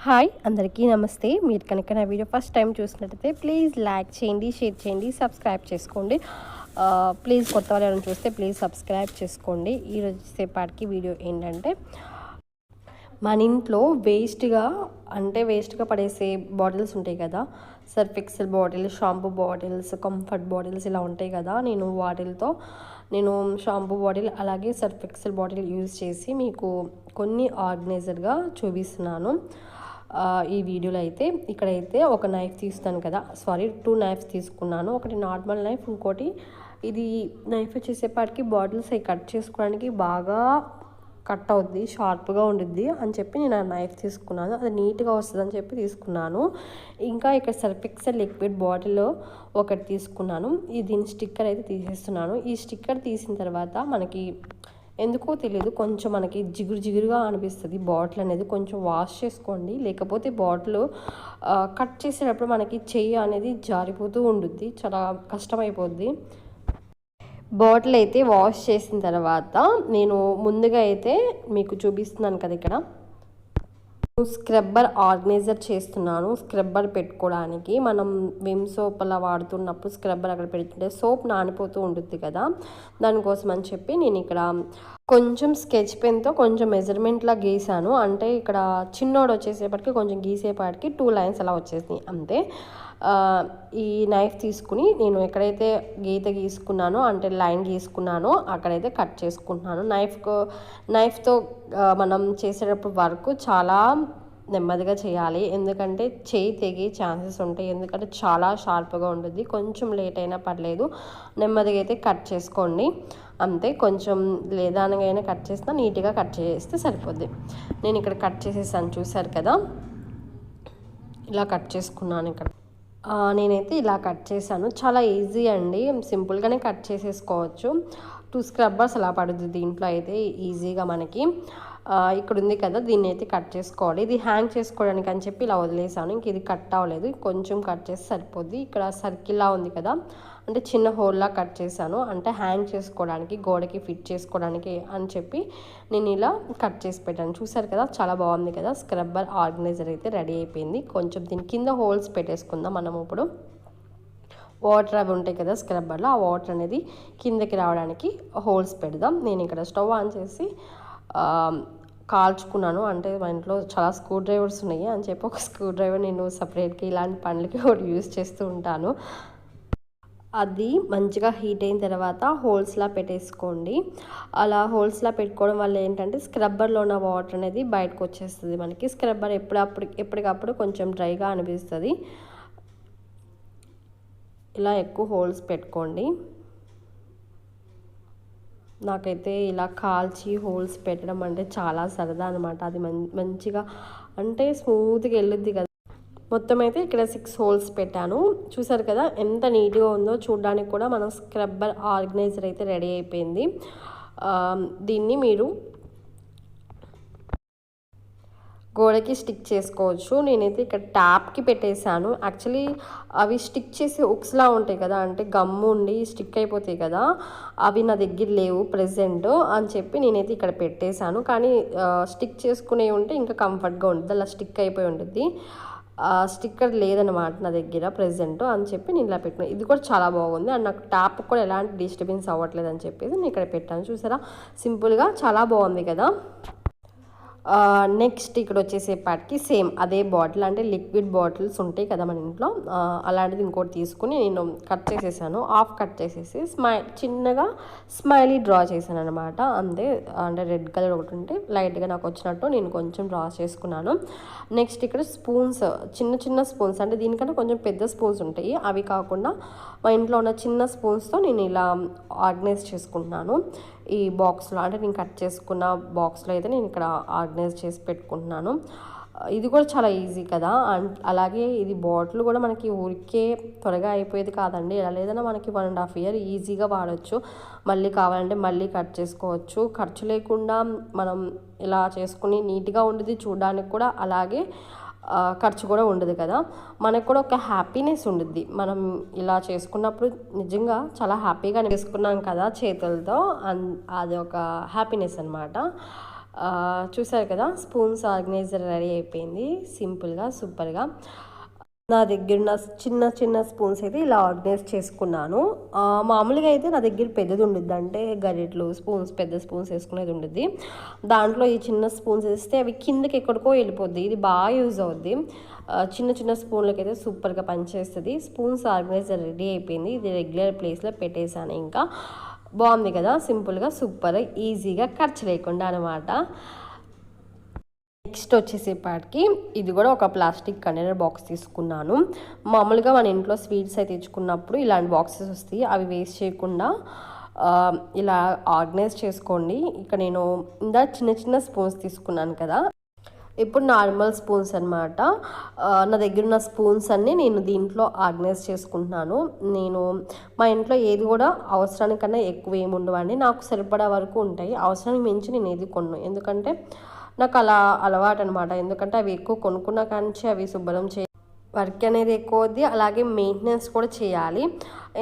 Hi అందరికీ నమస్తే. మీరు కనుక నా వీడియో ఫస్ట్ టైం చూసినట్టయితే ప్లీజ్ లైక్ చేయండి, షేర్ చేయండి, సబ్స్క్రైబ్ చేసుకోండి. ప్లీజ్ కొత్త వాళ్ళు ఎవరైనా చూస్తే ప్లీజ్ సబ్స్క్రైబ్ చేసుకోండి. ఈరోజు సేపటికి వీడియో ఏంటంటే మన ఇంట్లో వేస్ట్గా పడేసే బాటిల్స్ ఉంటాయి కదా, Surf Excel bottle, shampoo bottles, comfort bottles ఇలా ఉంటాయి కదా. నేను షాంపూ బాటిల్ అలాగే సర్ఫ్ ఎక్సెల్ బాటిల్ యూజ్ చేసి మీకు కొన్ని ఆర్గనైజర్గా చూపిస్తున్నాను. ఈ వీడియోలో అయితే ఇక్కడైతే ఒక నైఫ్ తీస్తాను కదా, 2 నైఫ్స్ తీసుకున్నాను. ఒకటి నార్మల్ నైఫ్, ఇంకోటి ఇది నైఫ్ వచ్చేసేపాటికి బాటిల్స్ అవి కట్ చేసుకోవడానికి బాగా కట్ అవుద్ది, షార్ప్గా ఉండిద్ది అని చెప్పి నేను ఆ నైఫ్ తీసుకున్నాను. అది నీట్గా వస్తుంది అని చెప్పి తీసుకున్నాను. ఇంకా ఇక్కడ సర్ఫ్ ఎక్సెల్ లిక్విడ్ బాటిల్ ఒకటి తీసుకున్నాను. దీని స్టిక్కర్ అయితే తీసేస్తున్నాను. ఈ స్టిక్కర్ తీసిన తర్వాత మనకి ఎందుకో తెలియదు, కొంచెం మనకి జిగురుగా అనిపిస్తుంది బాటిల్ అనేది. కొంచెం వాష్ చేసుకోండి, లేకపోతే బాటిల్ కట్ చేసేటప్పుడు మనకి చెయ్యి అనేది జారిపోతూ ఉండుద్ది, చాలా కష్టమైపోద్ది. బాటిల్ అయితే వాష్ చేసిన తర్వాత నేను ముందుగా అయితే మీకు చూపిస్తున్నాను కదా, ఇక్కడ స్క్రబ్బర్ ఆర్గనైజర్ చేస్తున్నాను. స్క్రబ్బర్ పెట్టుకోవడానికి మనం విమ్ సోప్ అలా వాడుతున్నప్పుడు స్క్రబ్బర్ అక్కడ పెడుతుంటే సోప్ నానిపోతూ ఉంటుంది కదా, దానికోసం అని చెప్పి నేను ఇక్కడ కొంచెం స్కెచ్ పెన్తో కొంచెం మెజర్మెంట్లా గీసాను. అంటే ఇక్కడ చిన్నోడు వచ్చేసేపటికి కొంచెం గీసేపాటికి 2 లైన్స్ అలా వచ్చేసినాయి అంతే. ఈ నైఫ్ తీసుకుని నేను ఎక్కడైతే గీత గీసుకున్నానో, అంటే లైన్ గీసుకున్నానో అక్కడైతే కట్ చేసుకుంటున్నాను. నైఫ్తో మనం చేసేటప్పుడు వర్క్ చాలా నెమ్మదిగా చేయాలి, ఎందుకంటే చేయి తెగే ఛాన్సెస్ ఉంటాయి. ఎందుకంటే చాలా షార్ప్గా ఉంటుంది. కొంచెం లేట్ అయినా పర్లేదు, నెమ్మదిగా అయితే కట్ చేసుకోండి అంతే. కొంచెం లేదానగా కట్ చేసినా నీట్గా కట్ చేస్తే సరిపోద్ది. నేను ఇక్కడ కట్ చేసేసాను, చూసారు కదా, ఇలా కట్ చేసుకున్నాను. ఇక్కడ నేనైతే ఇలా కట్ చేశాను. చాలా ఈజీ అండి, సింపుల్గానే కట్ చేసేసుకోవచ్చు. 2 స్క్రబ్బర్స్ అలా పడుతుంది దీంట్లో అయితే ఈజీగా మనకి. ఇక్కడ ఉంది కదా, దీన్ని అయితే కట్ చేసుకోవాలి. ఇది హ్యాంగ్ చేసుకోవడానికి అని చెప్పి ఇలా వదిలేసాను. ఇంక ఇది కట్ అవ్వలేదు, కొంచెం కట్ చేసి సరిపోద్ది. ఇక్కడ సర్కిల్లా ఉంది కదా, అంటే చిన్న హోల్లా కట్ చేశాను, అంటే హ్యాంగ్ చేసుకోవడానికి, గోడకి ఫిట్ చేసుకోవడానికి అని చెప్పి నేను ఇలా కట్ చేసి పెట్టాను. చూసారు కదా, చాలా బాగుంది కదా. స్క్రబ్బర్ ఆర్గనైజర్ అయితే రెడీ అయిపోయింది. కొంచెం దీని కింద హోల్స్ పెట్టేసుకుందాం మనం. ఇప్పుడు వాటర్ అవి ఉంటాయి కదా స్క్రబ్బర్లో, ఆ వాటర్ అనేది కిందకి రావడానికి హోల్స్ పెడదాం. నేను ఇక్కడ స్టవ్ ఆన్ చేసి కాల్చుకున్నాను. అంటే మా ఇంట్లో చాలా స్క్రూ డ్రైవర్స్ ఉన్నాయి అని చెప్పి ఒక స్క్రూ డ్రైవర్ నేను సపరేట్గా ఇలాంటి పనులకి ఒకటి యూజ్ చేస్తూ ఉంటాను. అది మంచిగా హీట్ అయిన తర్వాత హోల్స్లా పెట్టేసుకోండి. అలా హోల్స్లా పెట్టుకోవడం వల్ల ఏంటంటే స్క్రబ్బర్లో ఉన్న వాటర్ అనేది బయటకు వచ్చేస్తుంది మనకి. స్క్రబ్బర్ ఎప్పటికప్పుడు కొంచెం డ్రైగా అనిపిస్తుంది. ఇలా ఎక్కువ హోల్స్ పెట్టుకోండి. నాకైతే ఇలా కాల్చి హోల్స్ పెట్టడం అంటే చాలా సరదా అనమాట. అది మంచిగా అంటే స్మూత్గా వెళ్ళుద్ది కదా. మొత్తం అయితే ఇక్కడ 6 హోల్స్ పెట్టాను. చూసారు కదా ఎంత నీట్గా ఉందో చూడడానికి కూడా. మన స్క్రబ్బర్ ఆర్గనైజర్ అయితే రెడీ అయిపోయింది. దీన్ని మీరు గోడకి స్టిక్ చేసుకోవచ్చు. నేనైతే ఇక్కడ ట్యాప్కి పెట్టేశాను. యాక్చువల్లీ అవి స్టిక్ చేసే ఉక్స్లా ఉంటాయి కదా, అంటే గమ్ము ఉండి స్టిక్ అయిపోతాయి కదా, అవి నా దగ్గర లేవు ప్రెజెంట్ అని చెప్పి నేనైతే ఇక్కడ పెట్టేశాను. కానీ స్టిక్ చేసుకునే ఉంటే ఇంకా కంఫర్ట్గా ఉంటుంది, అలా స్టిక్ అయిపోయి ఉంటుంది. స్టిక్కర్ లేదనమాట నా దగ్గర ప్రెజెంట్ అని చెప్పి నేను ఇలా పెట్టినాను. ఇది కూడా చాలా బాగుంది అండ్ నాకు ట్యాప్ కూడా ఎలాంటి డిస్టర్బెన్స్ అవ్వట్లేదు అని చెప్పేసి నేను ఇక్కడ పెట్టాను. చూసారా, సింపుల్గా చాలా బాగుంది కదా. నెక్స్ట్ ఇక్కడ వచ్చేసేపాటికి సేమ్ అదే బాటిల్, అంటే లిక్విడ్ బాటిల్స్ ఉంటాయి కదా మన ఇంట్లో, అలాంటిది ఇంకోటి తీసుకుని నేను కట్ చేసేసాను. హాఫ్ కట్ చేసేసి చిన్నగా స్మైలీ డ్రా చేశాను అనమాట అంతే. అంటే రెడ్ కలర్ ఒకటి ఉంటే లైట్గా నాకు వచ్చినట్టు నేను కొంచెం డ్రా చేసుకున్నాను. నెక్స్ట్ ఇక్కడ స్పూన్స్, చిన్న స్పూన్స్, అంటే దీనికన్నా కొంచెం పెద్ద స్పూన్స్ ఉంటాయి, అవి కాకుండా మా ఇంట్లో ఉన్న చిన్న స్పూన్స్తో నేను ఇలా ఆర్గనైజ్ చేసుకుంటున్నాను ఈ బాక్స్లో. అంటే నేను కట్ చేసుకున్న బాక్స్లో అయితే నేను ఇక్కడ ఆర్గనైజ్ చేసి పెట్టుకుంటున్నాను. ఇది కూడా చాలా ఈజీ కదా. అండ్ అలాగే ఇది బాటిల్ కూడా మనకి ఊరికే త్వరగా అయిపోయేది కాదండి. ఎలా లేదన్నా మనకి 1.5 year ఈజీగా వాడచ్చు. మళ్ళీ కావాలంటే మళ్ళీ కట్ చేసుకోవచ్చు. ఖర్చు లేకుండా మనం ఇలా చేసుకుని నీట్గా ఉండేది చూడడానికి కూడా, అలాగే ఖర్చు కూడా ఉండదు కదా. మనకు కూడా ఒక హ్యాపీనెస్ ఉంటుంది మనం ఇలా చేసుకున్నప్పుడు. నిజంగా చాలా హ్యాపీగా చేసుకున్నాం కదా చేతులతో, అది ఒక హ్యాపీనెస్ అనమాట. చూసారు కదా, స్పూన్స్ ఆర్గనైజర్ రెడీ అయిపోయింది సింపుల్గా సూపర్గా. నా దగ్గర ఉన్న చిన్న చిన్న స్పూన్స్ అయితే ఇలా ఆర్గనైజ్ చేసుకున్నాను. మామూలుగా అయితే నా దగ్గర పెద్దది ఉండిద్ది, అంటే గరిటలు స్పూన్స్ పెద్ద స్పూన్స్ వేసుకునేది ఉండిద్ది. దాంట్లో ఈ చిన్న స్పూన్స్ వేస్తే అవి కిందకి ఎక్కడికో వెళ్ళిపోద్ది. ఇది బాగా యూజ్ అవుద్ది. చిన్న చిన్న స్పూన్లకి అయితే సూపర్గా పనిచేస్తుంది. స్పూన్స్ ఆర్గనైజర్ రెడీ అయిపోయింది. ఇది రెగ్యులర్ ప్లేస్లో పెట్టేశాను. ఇంకా బాగుంది కదా, సింపుల్గా సూపర్ ఈజీగా ఖర్చు లేకుండా అనమాట. నెక్స్ట్ వచ్చేసేపాటికి ఇది కూడా ఒక ప్లాస్టిక్ కంటైనర్ బాక్స్ తీసుకున్నాను. మామూలుగా మన ఇంట్లో స్వీట్స్ అయితే తెచ్చుకున్నప్పుడు ఇలాంటి బాక్సెస్ వస్తాయి, అవి వేస్ట్ చేయకుండా ఇలా ఆర్గనైజ్ చేసుకోండి. ఇక్కడ నేను ఇందా చిన్న చిన్న స్పూన్స్ తీసుకున్నాను కదా, ఇప్పుడు నార్మల్ స్పూన్స్ అనమాట. నా దగ్గర ఉన్న స్పూన్స్ అన్నీ నేను దీంట్లో ఆర్గనైజ్ చేసుకుంటున్నాను. నేను మా ఇంట్లో ఏది కూడా అవసరానికన్నా ఎక్కువ ఏమి ఉండవండి, నాకు సరిపడా వరకు ఉంటాయి. అవసరానికి మించి నేను ఏది కొన్నాను, ఎందుకంటే నాకు అలా అలవాటు అనమాట. ఎందుకంటే అవి ఎక్కువ కొనుక్కున్నా కానీ అవి శుభ్రం వర్క్ అనేది ఎక్కువ అవుద్ది, అలాగే మెయింటెనెన్స్ కూడా చేయాలి.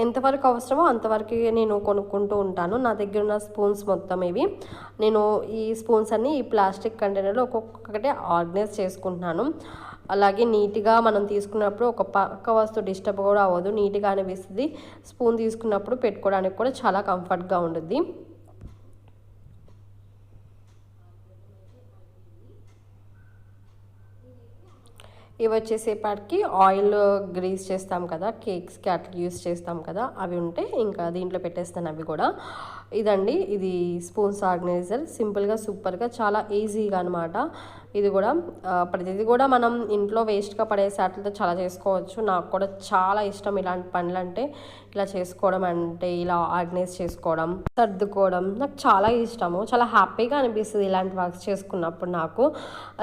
ఎంతవరకు అవసరమో అంతవరకు నేను కొనుక్కుంటూ ఉంటాను. నా దగ్గర ఉన్న స్పూన్స్ మొత్తం ఇవి. నేను ఈ స్పూన్స్ అన్నీ ఈ ప్లాస్టిక్ కంటైనర్లో ఒక్కొక్కటే ఆర్గనైజ్ చేసుకుంటున్నాను. అలాగే నీట్గా మనం తీసుకున్నప్పుడు ఒక పక్క వస్తువు డిస్టర్బ్ కూడా అవ్వదు, నీట్గా అనిపిస్తుంది. స్పూన్ తీసుకున్నప్పుడు పెట్టుకోవడానికి కూడా చాలా కంఫర్ట్గా ఉంటుంది. ఇవి వచ్చేసేపటికి ఆయిల్ గ్రీస్ చేస్తాం కదా, కేక్స్కి అట్లా యూస్ చేస్తాం కదా, అవి ఉంటే ఇంకా దీంట్లో పెట్టేస్తాను అవి కూడా. ఇదండి, ఇది స్పూన్స్ ఆర్గనైజర్ సింపుల్గా సూపర్గా చాలా ఈజీగా అనమాట. ఇది కూడా ప్రతిదీ కూడా మనం ఇంట్లో వేస్ట్గా పడేసే వాటితో చాలా చేసుకోవచ్చు. నాకు కూడా చాలా ఇష్టం ఇలాంటి పనులు అంటే, ఇలా చేసుకోవడం అంటే ఇలా ఆర్గనైజ్ చేసుకోవడం సర్దుకోవడం నాకు చాలా ఇష్టము. చాలా హ్యాపీగా అనిపిస్తుంది ఇలాంటి వర్క్స్ చేసుకున్నప్పుడు నాకు.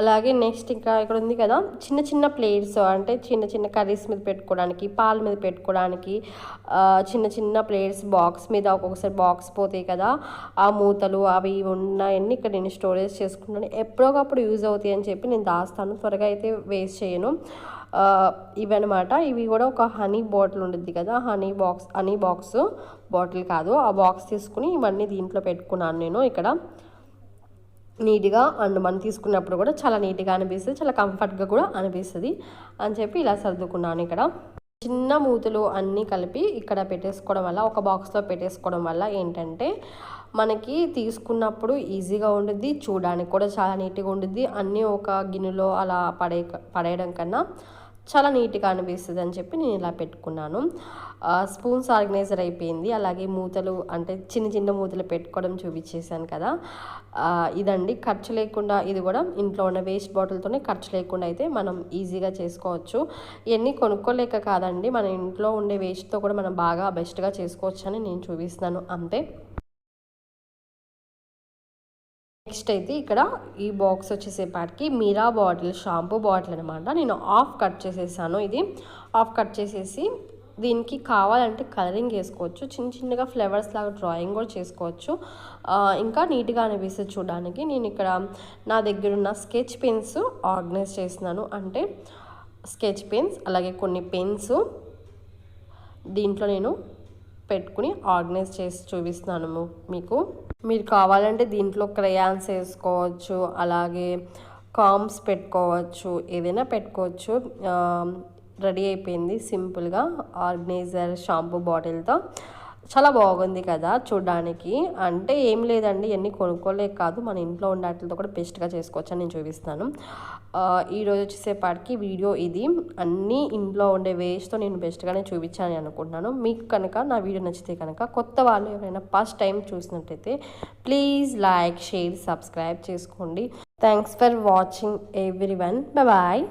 అలాగే నెక్స్ట్ ఇంకా ఇక్కడ ఉంది కదా చిన్న చిన్న ప్లేట్స్, అంటే చిన్న చిన్న కర్రీస్ మీద పెట్టుకోవడానికి, పాల మీద పెట్టుకోవడానికి చిన్న చిన్న ప్లేట్స్ బాక్స్ మీద ఒక్కొక్కసారి బాక్స్ పోతాయి కదా, ఆ మూతలు అవి ఉన్నాయన్నీ ఇక్కడ నేను స్టోరేజ్ చేసుకుంటాను. ఎప్పుడోకప్పుడు యూజ్ అవుతాయి అని చెప్పి నేను దాస్తాను, త్వరగా అయితే వేస్ట్ చేయను. ఇవన్నమాట. ఇవి కూడా ఒక హనీ బాటిల్ ఉంటుంది కదా, హనీ బాక్స్ బాటిల్ కాదు, ఆ బాక్స్ తీసుకుని ఇవన్నీ దీంట్లో పెట్టుకున్నాను నేను ఇక్కడ నీట్గా. అండ్ మనం తీసుకున్నప్పుడు కూడా చాలా నీట్గా అనిపిస్తుంది, చాలా కంఫర్ట్గా కూడా అనిపిస్తుంది అని చెప్పి ఇలా సర్దుకున్నాను. ఇక్కడ చిన్న మూతులు అన్నీ కలిపి ఇక్కడ పెట్టేసుకోవడం వల్ల, ఒక బాక్స్లో పెట్టేసుకోవడం వల్ల ఏంటంటే మనకి తీసుకున్నప్పుడు ఈజీగా ఉంటుంది, చూడడానికి కూడా చాలా నీట్గా ఉంటుంది. అన్నీ ఒక గిన్నెలో అలా పడేయడం కన్నా చాలా నీట్గా అనిపిస్తుంది అని చెప్పి నేను ఇలా పెట్టుకున్నాను. స్పూన్స్ ఆర్గనైజర్ అయిపోయింది. అలాగే మూతలు, అంటే చిన్న చిన్న మూతలు పెట్టుకోవడం చూపించేసాను కదా. ఇదండి, ఖర్చు లేకుండా, ఇది కూడా ఇంట్లో ఉన్న వేస్ట్ బాటిల్తోనే ఖర్చు లేకుండా అయితే మనం ఈజీగా చేసుకోవచ్చు. ఇవన్నీ కొనుక్కోలేక కాదండి, మన ఇంట్లో ఉండే వేస్ట్తో కూడా మనం బాగా బెస్ట్గా చేసుకోవచ్చు అని నేను చూపిస్తున్నాను అంతే. నెక్స్ట్ అయితే ఇక్కడ ఈ బాక్స్ వచ్చేసేపాటికి మీరా బాటిల్, షాంపూ బాటిల్ అనమాట. నేను ఆఫ్ కట్ చేసేసాను. ఇది ఆఫ్ కట్ చేసేసి దీనికి కావాలంటే కలరింగ్ వేసుకోవచ్చు, చిన్న చిన్నగా ఫ్లవర్స్ లాగా డ్రాయింగ్ కూడా చేసుకోవచ్చు, ఇంకా నీట్గా అనిపిస్తుంది చూడడానికి. నేను ఇక్కడ నా దగ్గర ఉన్న స్కెచ్ పెన్స్ ఆర్గనైజ్ చేస్తున్నాను, అంటే స్కెచ్ పెన్స్ అలాగే కొన్ని పెన్స్ దీంట్లో నేను పెట్టుకుని ఆర్గనైజ్ చేసి చూపిస్తున్నాను మీకు. మీరు కావాలంటే దీంట్లో క్రయాన్స్ వేసుకోవచ్చు, అలాగే కామ్స్ పెట్టుకోవచ్చు, ఏదైనా పెట్టుకోవచ్చు. రెడీ అయిపోయింది సింపుల్గా ఆర్గనైజర్ షాంపూ బాటిల్తో. చాలా బాగుంది కదా చూడడానికి. అంటే ఏం లేదండి, ఇవన్నీ కొనుక్కోలేక కాదు, మన ఇంట్లో ఉండే వాటితో కూడా బెస్ట్గా చేసుకోవచ్చు అని నేను చూపిస్తాను. ఈరోజు వచ్చేసేపాటికి వీడియో ఇది. అన్నీ ఇంట్లో ఉండే వేస్ట్తో నేను బెస్ట్గానే చూపించాలని అనుకుంటున్నాను. మీకు కనుక నా వీడియో నచ్చితే కనుక, కొత్త వాళ్ళు ఎవరైనా ఫస్ట్ టైం చూసినట్టయితే ప్లీజ్ లైక్, షేర్, సబ్స్క్రైబ్ చేసుకోండి. Thanks for watching everyone. Bye.